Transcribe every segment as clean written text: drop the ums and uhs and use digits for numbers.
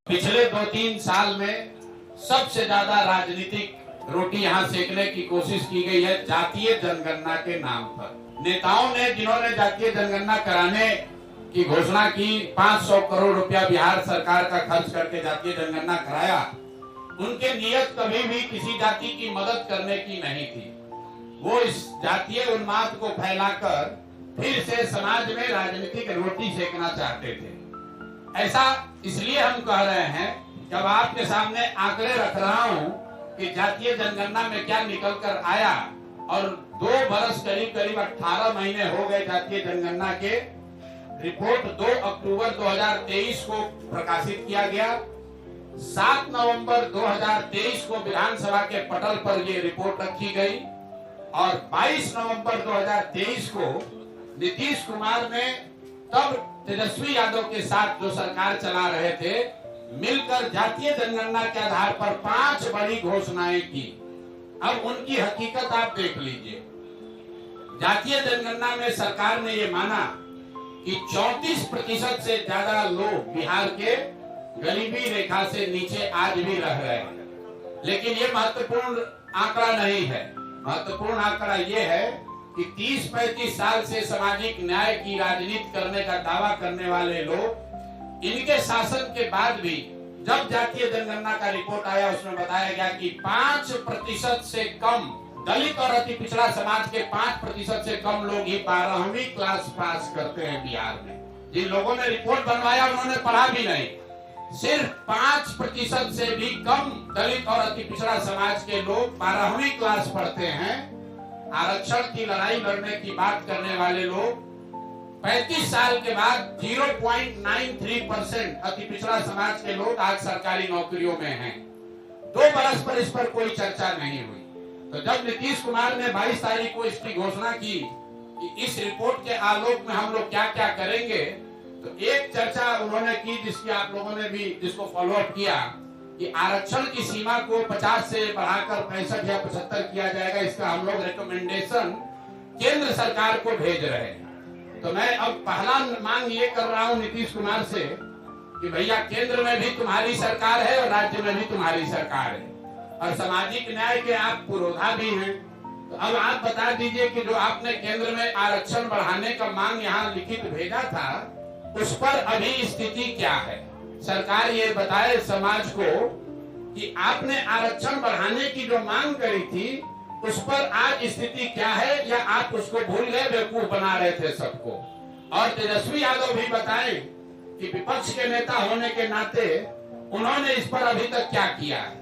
पिछले 2-3 साल में सबसे ज्यादा राजनीतिक रोटी यहाँ सेकने की कोशिश की गई है जातीय जनगणना के नाम पर। नेताओं ने जिन्होंने जातीय जनगणना कराने की घोषणा की, 500 करोड़ रुपया बिहार सरकार का खर्च करके जातीय जनगणना कराया, उनके नियत कभी भी किसी जाति की मदद करने की नहीं थी। वो इस जातीय उन्माद को फैलाकर फिर से समाज में राजनीतिक रोटी सेकना चाहते थे। ऐसा इसलिए हम कह रहे हैं, जब आपके सामने आंकड़े रख रहा हूं कि जातीय जनगणना में क्या निकल कर आया, और 2 बरस करीब 18 महीने हो गए जातीय जनगणना के। रिपोर्ट 2 अक्टूबर 2023 को प्रकाशित किया गया। 7 नवंबर 2023 को विधानसभा के पटल पर ये रिपोर्ट रखी गई और 22 नवंबर 2023 को नीतीश कुमार ने तब तेजस्वी यादव के साथ जो सरकार चला रहे थे, मिलकर जातीय जनगणना के आधार पर 5 बड़ी घोषणाएं की। अब उनकी हकीकत आप देख लीजिए। जातीय जनगणना में सरकार ने ये माना कि 34% से ज्यादा लोग बिहार के गरीबी रेखा से नीचे आज भी रह रहे हैं। लेकिन ये महत्वपूर्ण आंकड़ा नहीं है। महत्वपूर्ण आंकड़ा ये है कि 30-35 साल से सामाजिक न्याय की राजनीति करने का दावा करने वाले लोग, इनके शासन के बाद भी जब जातीय जनगणना का रिपोर्ट आया, उसमें बताया गया कि 5% से कम दलित और अति पिछड़ा समाज के 5% से कम लोग ही 12वीं क्लास पास करते हैं बिहार में। जिन लोगों ने रिपोर्ट बनवाया उन्होंने पढ़ा भी नहीं। सिर्फ 5% से भी कम दलित और अति पिछड़ा समाज के लोग 12वीं क्लास पढ़ते हैं। आरक्षण की लड़ाई लड़ने की बात करने वाले लोग 35 साल के बाद 0.93% अति पिछड़ा समाज के लोग आज सरकारी नौकरियों में हैं। 2 बरस पर इस पर कोई चर्चा नहीं हुई। तो जब नीतीश कुमार ने 22 तारीख को इसकी घोषणा की कि इस रिपोर्ट के आलोक में हम लोग क्या क्या करेंगे, तो एक चर्चा उन्होंने की जिसकी आप लोगों ने भी जिसको फॉलोअप किया कि आरक्षण की सीमा को 50 से बढ़ाकर 65 या 75 किया जाएगा। इसका हम लोग रिकमेंडेशन केंद्र सरकार को भेज रहे हैं। तो मैं अब पहला मांग ये कर रहा हूं नीतीश कुमार से कि भैया, केंद्र में भी तुम्हारी सरकार है और राज्य में भी तुम्हारी सरकार है और सामाजिक न्याय के आप पुरोधा भी हैं। तो अब आप बता दीजिए कि जो आपने केंद्र में आरक्षण बढ़ाने का मांग यहाँ लिखित भेजा था, उस पर अभी स्थिति क्या है। सरकार ये बताए समाज को कि आपने आरक्षण बढ़ाने की जो मांग करी थी, उस पर आज स्थिति क्या है, या आप उसको भूल गए, बेवकूफ बना रहे थे सबको। और तेजस्वी यादव भी बताएं कि विपक्ष के नेता होने के नाते उन्होंने इस पर अभी तक क्या किया है।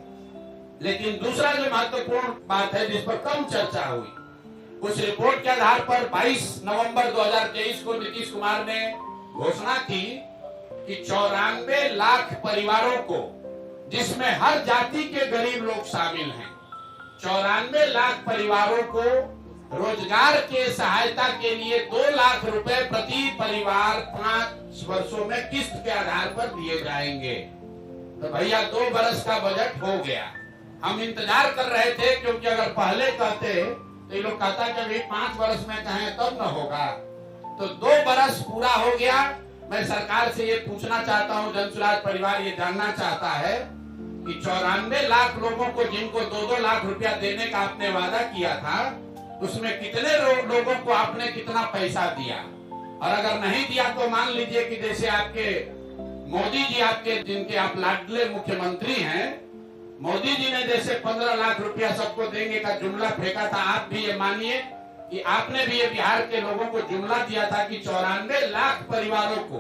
लेकिन दूसरा जो महत्वपूर्ण बात है जिस पर कम चर्चा हुई, उस रिपोर्ट के आधार पर 22 नवंबर 2023 को नीतीश कुमार ने घोषणा की कि 94 लाख परिवारों को, जिसमें हर जाति के गरीब लोग शामिल हैं, 94 लाख परिवारों को रोजगार के सहायता के लिए 2 लाख रुपए प्रति परिवार 5 वर्षों में किस्त के आधार पर दिए जाएंगे। तो भैया 2 बरस का बजट हो गया। हम इंतजार कर रहे थे, क्योंकि अगर पहले कहते तो ये लोग कहता कि अभी 5 बरस में कहें तब न होगा। तो 2 बरस पूरा हो गया। मैं सरकार से ये पूछना चाहता हूँ, जनसुराज परिवार ये जानना चाहता है कि 94 लाख लोगों को जिनको 2-2 लाख रुपया देने का आपने वादा किया था, उसमें कितने लोगों को आपने कितना पैसा दिया। और अगर नहीं दिया तो मान लीजिए कि जैसे आपके मोदी जी, आपके जिनके आप लाडले मुख्यमंत्री हैं, मोदी जी ने जैसे 15 लाख रुपया सबको देंगे का जुमला फेंका था, आप भी ये मानिए कि आपने भी ये बिहार के लोगों को जुमला दिया था कि 94 लाख परिवारों को,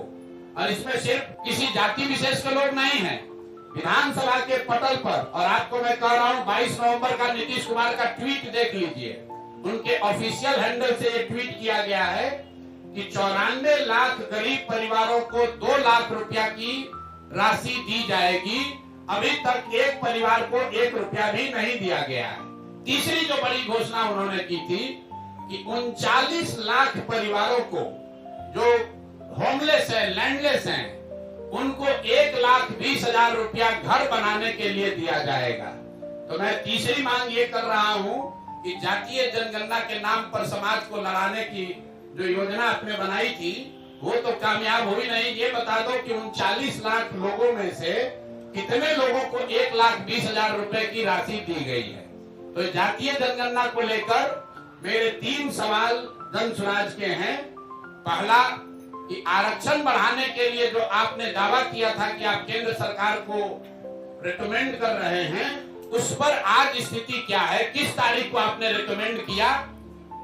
और इसमें सिर्फ किसी जाति विशेष के लोग नहीं हैं, विधानसभा के पटल पर। और आपको मैं कह रहा हूं, 22 नवंबर का नीतीश कुमार का ट्वीट देख लीजिए, उनके ऑफिशियल हैंडल से ये ट्वीट किया गया है कि 94 लाख गरीब परिवारों को 2 लाख रुपया की राशि दी जाएगी। अभी तक एक परिवार को 1 रुपया भी नहीं दिया गया है। तीसरी जो बड़ी घोषणा उन्होंने की थी कि 39 लाख परिवारों को जो होमलेस है, लैंडलेस हैं, उनको 1,20,000 रुपया घर बनाने के लिए दिया जाएगा। तो मैं तीसरी मांग ये कर रहा हूं कि जातीय जनगणना के नाम पर समाज को लड़ाने की जो योजना आपने बनाई थी, वो तो कामयाब हुई नहीं। ये बता दो कि 39 लाख लोगों में से कितने लोगों को 1,20,000 रुपए की राशि दी गई है। तो जातीय जनगणना को लेकर मेरे 3 सवाल जन स्वराज के हैं। पहला कि आरक्षण बढ़ाने के लिए जो आपने दावा किया था कि आप केंद्र सरकार को रिकमेंड कर रहे हैं, उस पर आज स्थिति क्या है? किस तारीख को आपने रिकमेंड किया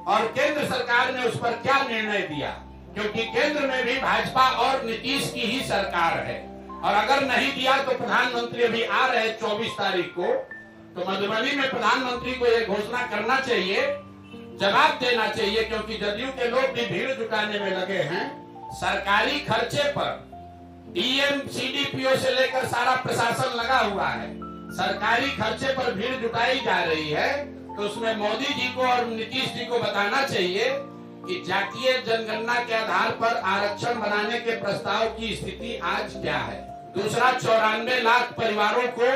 और केंद्र सरकार ने उस पर क्या निर्णय दिया? क्योंकि केंद्र में भी भाजपा और नीतीश की ही सरकार है, और अगर नहीं दिया तो प्रधानमंत्री अभी आ रहे 24 तारीख को, तो मधुबनी में प्रधानमंत्री को यह घोषणा करना चाहिए, जवाब देना चाहिए, क्योंकि जदयू के लोग भी भीड़ जुटाने में लगे हैं। सरकारी खर्चे पर डीएम सीडीपीओ से लेकर सारा प्रशासन लगा हुआ है, सरकारी खर्चे पर भीड़ जुटाई जा रही है, तो उसमें मोदी जी को और नीतीश जी को बताना चाहिए कि जातीय जनगणना के आधार पर आरक्षण बनाने के प्रस्ताव की स्थिति आज क्या है। दूसरा, 94 लाख परिवारों को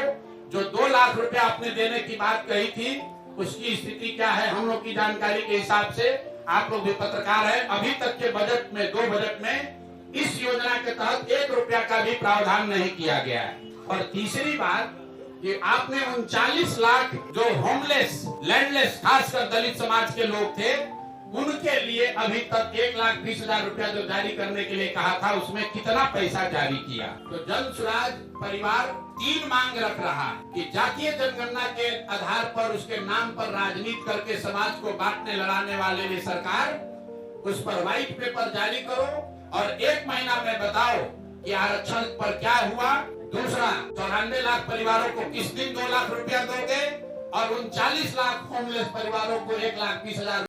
जो 2 लाख रुपए आपने देने की बात कही थी, उसकी स्थिति क्या है? हम लोग की जानकारी के हिसाब से, आप लोग भी पत्रकार हैं, अभी तक के बजट में, 2 बजट में इस योजना के तहत 1 रुपया का भी प्रावधान नहीं किया गया है। और तीसरी बात कि आपने 39 लाख जो होमलेस, लैंडलेस, खासकर दलित समाज के लोग थे, उनके लिए अभी तक 1,20,000 रुपया जो जारी करने के लिए कहा था, उसमें कितना पैसा जारी किया? तो जन स्वराज परिवार 3 मांग रख रहा है कि जातीय जनगणना के आधार पर उसके नाम पर राजनीति करके समाज को बांटने लड़ाने वाले ये सरकार, उस पर व्हाइट पेपर जारी करो और 1 महीना में बताओ कि आरक्षण पर क्या हुआ। दूसरा, 94 लाख परिवारों को किस दिन 2 लाख रुपया दोगे और 39 लाख होमलेस परिवारों को 1,20,000